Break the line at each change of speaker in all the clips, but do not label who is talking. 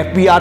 FBI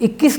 21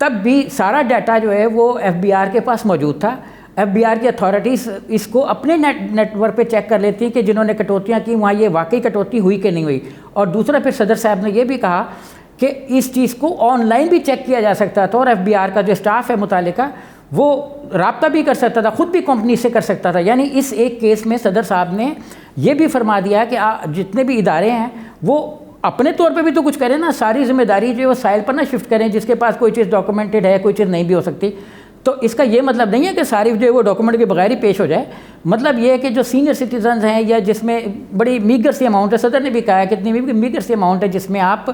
تب بھی سارا ڈیٹا جو ہے وہ FBI کے پاس موجود تھا. FBI کی اتھارٹیز اس کو اپنے نیٹ ورک پہ چیک کر لیتی ہیں کہ جنہوں نے کٹوتیاں کی وہاں یہ واقعی کٹوتی ہوئی کہ نہیں ہوئی. اور دوسرا پھر صدر صاحب نے یہ بھی کہا کہ اس چیز کو آن لائن بھی چیک کیا جا سکتا تھا اور FBI کا جو اسٹاف ہے متعلقہ وہ رابطہ بھی کر سکتا تھا, خود بھی کمپنی سے کر سکتا تھا. یعنی اس ایک کیس میں صدر صاحب نے یہ بھی فرما دیا کہ جتنے بھی ادارے ہیں وہ اپنے طور پہ بھی تو کچھ کریں نا, ساری ذمہ داری جو ہے وہ سائل پر نہ شفٹ کریں, جس کے پاس کوئی چیز ڈاکومنٹڈ ہے کوئی چیز نہیں بھی ہو سکتی. تو اس کا یہ مطلب نہیں ہے کہ ساری جو ہے وہ ڈاکومنٹ کے بغیر ہی پیش ہو جائے. مطلب یہ ہے کہ جو سینئر سٹیزنز ہیں یا جس میں بڑی میگر سی اماؤنٹ ہے, صدر نے بھی کہا ہے کہ اتنی میگر سی اماؤنٹ ہے جس میں آپ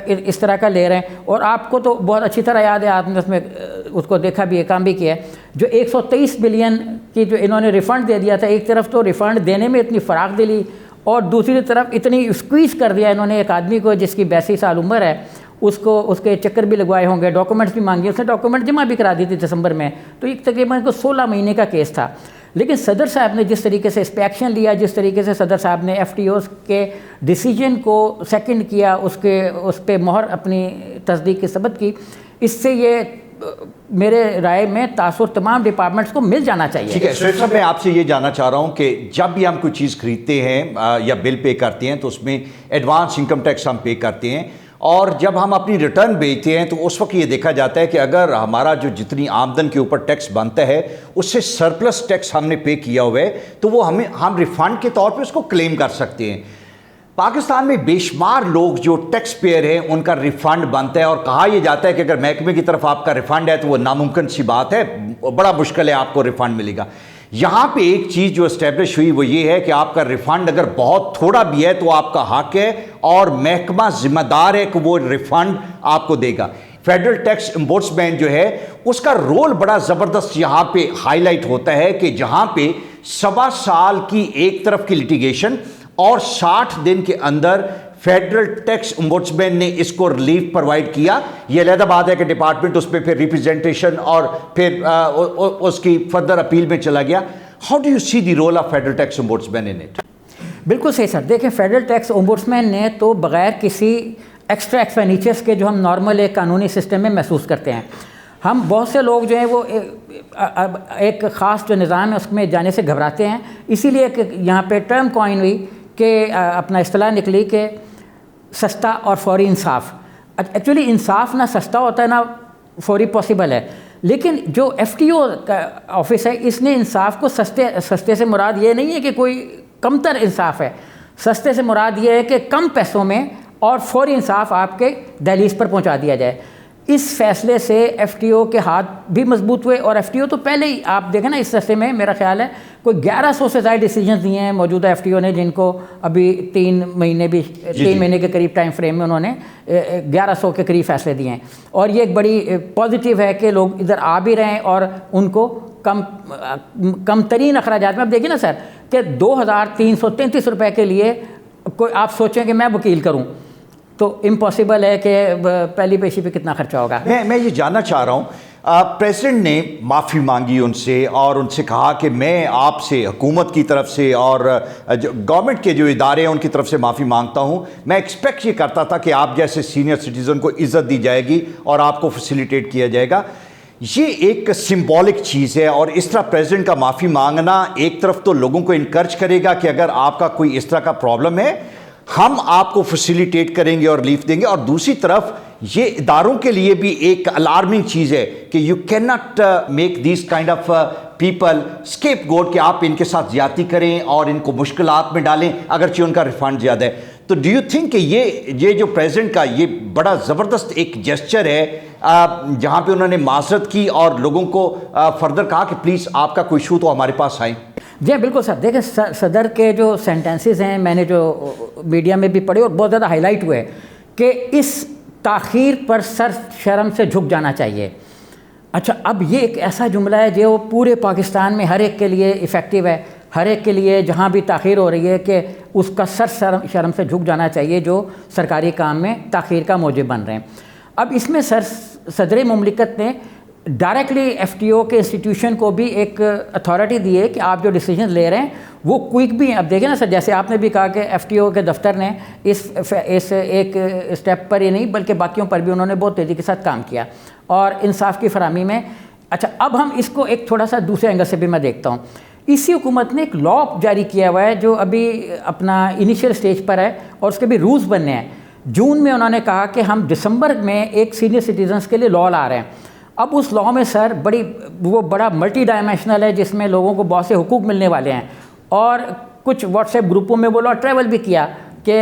اس طرح کا لے رہے ہیں, اور آپ کو تو بہت اچھی طرح یاد ہے, آپ نے اس میں اس کو دیکھا بھی ہے, کام بھی کیا ہے, جو 123 بلین کی جو انہوں نے ریفنڈ دے دیا تھا. ایک طرف تو ریفنڈ دینے میں اتنی فراغ دلی اور دوسری طرف اتنی اسکویز کر دیا انہوں نے ایک آدمی کو جس کی 82 سال عمر ہے, اس کے چکر بھی لگوائے ہوں گے, ڈاکومنٹس بھی مانگے, اس نے ڈاکومنٹ جمع بھی کرا دی تھی دسمبر میں. تو یہ تقریباً 16 مہینے کا کیس تھا. لیکن صدر صاحب نے جس طریقے سے اس پہ ایکشن لیا, جس طریقے سے صدر صاحب نے FTOs کے ڈیسیجن کو سیکنڈ کیا, اس پہ مہر اپنی تصدیق کی ثبت کی, اس سے یہ میرے رائے میں تاثر تمام ڈپارٹمنٹس کو مل جانا چاہیے.
ٹھیک ہے سہیل صاحب, میں آپ سے یہ جاننا چاہ رہا ہوں کہ جب بھی ہم کوئی چیز خریدتے ہیں یا بل پے کرتے ہیں تو اس میں ایڈوانس انکم ٹیکس ہم پے کرتے ہیں, اور جب ہم اپنی ریٹرن بھیجتے ہیں تو اس وقت یہ دیکھا جاتا ہے کہ اگر ہمارا جو جتنی آمدن کے اوپر ٹیکس بنتا ہے اس سے سرپلس ٹیکس ہم نے پے کیا ہوا ہے تو وہ ہم ریفنڈ کے طور پہ اس کو کلیم کر سکتے ہیں. پاکستان میں بے شمار لوگ جو ٹیکس پیئر ہیں ان کا ریفنڈ بنتا ہے, اور کہا یہ جاتا ہے کہ اگر محکمے کی طرف آپ کا ریفنڈ ہے تو وہ ناممکن سی بات ہے, بڑا مشکل ہے آپ کو ریفنڈ ملے گا. یہاں پہ ایک چیز جو اسٹیبلش ہوئی وہ یہ ہے کہ آپ کا ریفنڈ اگر بہت تھوڑا بھی ہے تو آپ کا حق ہے, اور محکمہ ذمہ دار ہے کہ وہ ریفنڈ آپ کو دے گا. فیڈرل ٹیکس امبوڈسمین جو ہے اس کا رول بڑا زبردست یہاں پہ ہائی لائٹ ہوتا ہے کہ جہاں پہ 1.25 سال کی ایک طرف کی لٹیگیشن اور 60 دن کے اندر فیڈرل ٹیکس امبوڈسمین نے اس کو ریلیف پرووائڈ کیا. یہ علیحدہ بات ہے کہ ڈپارٹمنٹ اس پہ پھر ریپرزینٹیشن اور پھر اس کی فردر اپیل میں چلا گیا. How do you see the role of federal tax ombudsman in it?
بالکل صحیح سر. دیکھیں فیڈرل ٹیکس امبوڈسمین نے تو بغیر کسی ایکسٹرا ایکسپینڈیچرس کے جو ہم نارمل ایک قانونی سسٹم میں محسوس کرتے ہیں, ہم بہت سے لوگ جو ہیں وہ ایک خاص جو نظام ہے اس میں جانے سے گھبراتے ہیں. اسی لیے کہ یہاں پہ ٹرم کوائن ہوئی کہ اپنا اصطلاح نکلی کہ سستا اور فوری انصاف. ایکچولی انصاف نہ سستا ہوتا ہے نہ فوری پاسبل ہے, لیکن جو FTO کا آفس ہے اس نے انصاف کو سستے سے مراد یہ نہیں ہے کہ کوئی کمتر انصاف ہے. سستے سے مراد یہ ہے کہ کم پیسوں میں اور فوری انصاف آپ کے دہلیز پر پہنچا دیا جائے. اس فیصلے سے FTO کے ہاتھ بھی مضبوط ہوئے, اور FTO تو پہلے ہی آپ دیکھیں نا اس عرصے میں میرا خیال ہے کوئی 1100 سے زائد ڈیسیجنز دیے ہیں موجودہ FTO نے, جن کو ابھی 3 مہینے کے قریب ٹائم فریم میں انہوں نے 1100 کے قریب فیصلے دیے ہیں. اور یہ ایک بڑی پازیٹیو ہے کہ لوگ ادھر آ بھی رہے ہیں اور ان کو کم ترین اخراجات میں. اب دیکھیں نا سر کہ 2333 روپے کے لیے کوئی آپ سوچیں کہ میں وکیل کروں تو امپاسبل ہے کہ پہلی پیشی پہ کتنا خرچہ ہوگا.
میں یہ جاننا چاہ رہا ہوں, پریزیڈنٹ نے معافی مانگی ان سے اور ان سے کہا کہ میں آپ سے حکومت کی طرف سے اور گورنمنٹ کے جو ادارے ہیں ان کی طرف سے معافی مانگتا ہوں. میں ایکسپیکٹ یہ کرتا تھا کہ آپ جیسے سینئر سٹیزن کو عزت دی جائے گی اور آپ کو فیسیلیٹیٹ کیا جائے گا. یہ ایک سمبولک چیز ہے, اور اس طرح پریزیڈنٹ کا معافی مانگنا ایک طرف تو لوگوں کو انکرج کرے گا کہ اگر آپ کا کوئی اس طرح کا پرابلم ہے ہم آپ کو فیسیلیٹیٹ کریں گے اور ریلیف دیں گے, اور دوسری طرف یہ اداروں کے لیے بھی ایک الارمنگ چیز ہے کہ you can not make these kind of people scapegoat کہ آپ ان کے ساتھ زیادتی کریں اور ان کو مشکلات میں ڈالیں اگرچہ ان کا ریفنڈ زیادہ ہے. تو ڈو یو تھنک کہ یہ جو پریزیڈنٹ کا یہ بڑا زبردست ایک جیسچر ہے جہاں پہ انہوں نے معذرت کی اور لوگوں کو فردر کہا کہ پلیز آپ کا کوئی ایشو تو ہمارے پاس آئیں؟
جی بالکل سر. دیکھیں صدر کے جو سینٹنسز ہیں میں نے جو میڈیا میں بھی پڑھے اور بہت زیادہ ہائی لائٹ ہوئے کہ اس تاخیر پر سر شرم سے جھک جانا چاہیے. اچھا اب یہ ایک ایسا جملہ ہے جو پورے پاکستان میں ہر ایک کے لیے ایفیکٹیو ہے, ہر ایک کے لیے جہاں بھی تاخیر ہو رہی ہے کہ اس کا سر شرم سے جھک جانا چاہیے جو سرکاری کام میں تاخیر کا موجب بن رہے ہیں. اب اس میں صدر مملکت نے ڈائریکٹلی FTO کے انسٹیٹیوشن کو بھی ایک اتھارٹی دی ہے کہ آپ جو ڈیسیجن لے رہے ہیں وہ کوئک بھی ہیں. اب دیکھیں نا سر, جیسے آپ نے بھی کہا کہ ایف ٹی او کے دفتر نے اس ایک اسٹیپ پر ہی نہیں بلکہ باقیوں پر بھی انہوں نے بہت تیزی کے ساتھ کام کیا اور انصاف کی فراہمی میں. اچھا, اب ہم اس کو ایک تھوڑا سا دوسرے اینگل سے بھی میں دیکھتا ہوں. اسی حکومت نے ایک لا جاری کیا ہوا ہے جو ابھی اپنا انیشیل سٹیج پر ہے اور اس کے بھی رولز بننے ہیں. جون میں انہوں نے کہا کہ ہم دسمبر میں ایک سینئر سٹیزنز کے لیے لا لا رہے ہیں. اب اس لا میں سر وہ بڑا ملٹی ڈائمینشنل ہے جس میں لوگوں کو بہت سے حقوق ملنے والے ہیں, اور کچھ واٹس ایپ گروپوں میں وہ لا ٹریول بھی کیا کہ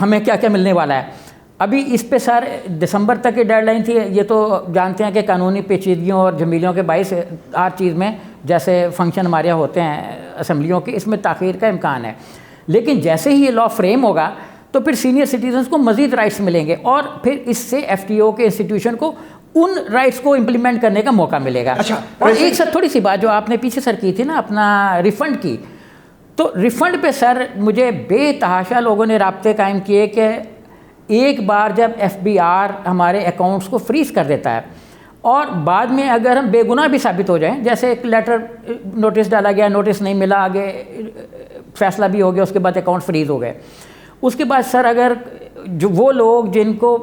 ہمیں کیا کیا ملنے والا ہے. ابھی اس پہ سر دسمبر تک کی ڈیڈ لائن تھی. یہ تو جانتے ہیں کہ قانونی پیچیدگیوں اور جھمیلیوں کے باعث ہر چیز میں جیسے فنکشن ہمارے یہاں ہوتے ہیں اسمبلیوں کے, اس میں تاخیر کا امکان ہے. لیکن جیسے ہی یہ لا فریم ہوگا تو پھر سینئر سٹیزنز کو مزید رائٹس ملیں گے اور پھر اس سے ایف ٹی او کے انسٹیٹیوشن کو ان رائٹس کو امپلیمنٹ کرنے کا موقع ملے گا.
اچھا,
اور ایک سر تھوڑی سی بات جو آپ نے پیچھے سر کی تھی نا اپنا ریفنڈ کی, تو ریفنڈ پہ سر مجھے بے تحاشا لوگوں نے رابطے قائم کیے کہ ایک بار جب ایف بی آر ہمارے اکاؤنٹس کو فریز کر دیتا ہے اور بعد میں اگر ہم بے گناہ بھی ثابت ہو جائیں, جیسے ایک لیٹر نوٹس ڈالا گیا, نوٹس نہیں ملا, آگے فیصلہ بھی ہو گیا, اس کے بعد اکاؤنٹ فریز ہو گئے, اس کے بعد سر اگر جو وہ لوگ جن کو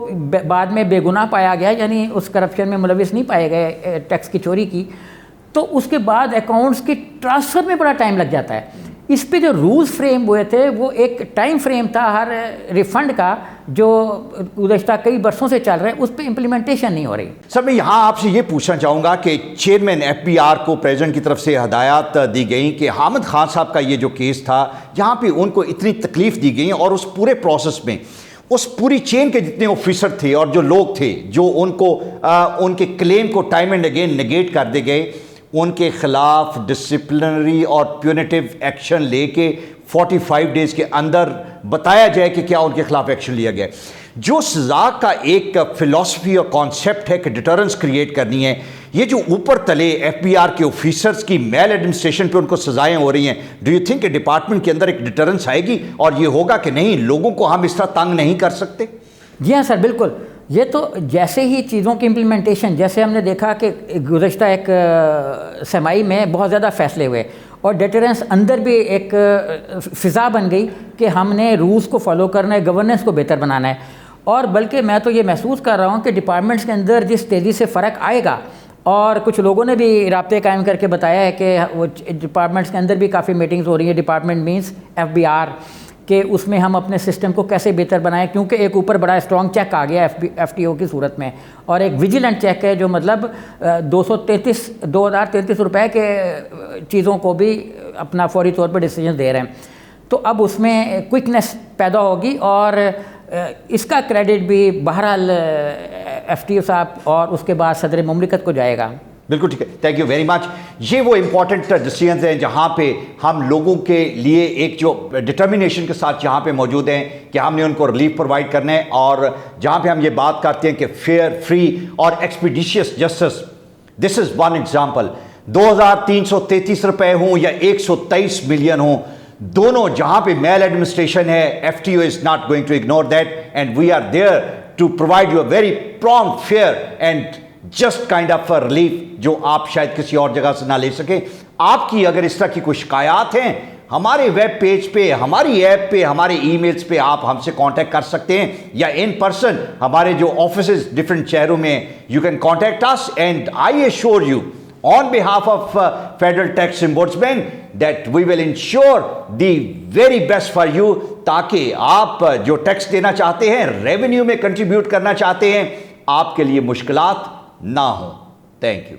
بعد میں بے گناہ پایا گیا یعنی اس کرپشن میں ملوث نہیں پائے گئے ٹیکس کی چوری کی, تو اس کے بعد اکاؤنٹس کی ٹرانسفر میں بڑا ٹائم لگ جاتا ہے. اس پہ جو رولز فریم ہوئے تھے وہ ایک ٹائم فریم تھا ہر ریفنڈ کا جو گزشتہ کئی برسوں سے چل رہا ہے, اس پہ امپلیمنٹیشن نہیں ہو رہی.
سر میں یہاں آپ سے یہ پوچھنا چاہوں گا کہ چیئرمین ایف بی آر کو پریزیڈنٹ کی طرف سے ہدایات دی گئیں کہ حامد خان صاحب کا یہ جو کیس تھا جہاں پہ ان کو اتنی تکلیف دی گئی اور اس پورے پروسیس میں اس پوری چین کے جتنے آفیسر تھے اور جو لوگ تھے جو ان کو ان کے کلیم کو ٹائم اینڈ اگین نگیٹ کر دے گئے, ان کے خلاف ڈسپلنری اور پیونیٹیو ایکشن لے کے 45 ڈیز کے اندر بتایا جائے کہ کیا ان کے خلاف ایکشن لیا گیا. جو سزا کا ایک فلسفی اور کانسیپٹ ہے کہ ڈیٹرنس کریٹ کرنی ہے, یہ جو اوپر تلے ایف بی آر کے آفیسرز کی میل ایڈمنسٹریشن پہ ان کو سزائیں ہو رہی ہیں, ڈو یو تھنک کہ ڈپارٹمنٹ کے اندر ایک ڈیٹرنس آئے گی اور یہ ہوگا کہ نہیں لوگوں کو ہم اس طرح تنگ نہیں کر سکتے؟
جی ہاں سر بالکل. یہ تو جیسے ہی چیزوں کی امپلیمنٹیشن, جیسے ہم نے دیکھا کہ گزشتہ ایک سمائی میں بہت زیادہ فیصلے ہوئے اور ڈیٹرنس اندر بھی ایک فضا بن گئی کہ ہم نے رولز کو فالو کرنا ہے, گورننس کو بہتر بنانا ہے. اور بلکہ میں تو یہ محسوس کر رہا ہوں کہ ڈپارٹمنٹس کے اندر جس تیزی سے فرق آئے گا, اور کچھ لوگوں نے بھی رابطے قائم کر کے بتایا ہے کہ وہ ڈپارٹمنٹس کے اندر بھی کافی میٹنگز ہو رہی ہیں, department means F B R, کہ اس میں ہم اپنے سسٹم کو کیسے بہتر بنائیں, کیونکہ ایک اوپر بڑا اسٹرانگ چیک آ گیا ایف ٹی او کی صورت میں, اور ایک ویجیلنٹ چیک ہے جو مطلب 2033 روپے کے چیزوں کو بھی اپنا فوری طور پر ڈیسیجن دے رہے ہیں. تو اب اس میں کوئکنیس پیدا ہوگی اور اس کا کریڈٹ بھی بہرحال ایف ٹی او صاحب اور اس کے بعد صدر مملکت کو جائے گا.
بالکل ٹھیک ہے, تھینک یو ویری مچ. یہ وہ امپورٹنٹ ڈیسیجنز ہیں جہاں پہ ہم لوگوں کے لیے ایک جو ڈٹرمنیشن کے ساتھ جہاں پہ موجود ہیں کہ ہم نے ان کو ریلیف پرووائڈ کرنا ہے, اور جہاں پہ ہم یہ بات کرتے ہیں کہ فیئر, فری اور expeditious justice, this is one example. 2333 روپے ہوں یا 123 ملین ہوں, دونوں جہاں پہ میل ایڈمنسٹریشن ہے, F T O is not going to ignore that, and we are there to provide you a very prompt, fair and just kind of relief جو آپ شاید کسی اور جگہ سے نہ لے سکیں. آپ کی اگر اس طرح کی کوئی شکایات ہیں, ہمارے ویب پیج پہ, ہماری ایپ پہ, ہمارے ای میلز پہ آپ ہم سے کانٹیکٹ کر سکتے ہیں, یا ان پرسن ہمارے جو آفیسز ڈفرینٹ شہروں میں, you can contact us, and I assure you on behalf of Federal Tax Ombudsman that we will ensure the very best for you, تاکہ آپ جو ٹیکس دینا چاہتے ہیں, ریونیو میں کنٹریبیوٹ کرنا چاہتے ہیں, آپ کے لیے مشکلات نہ ہوں. Thank you.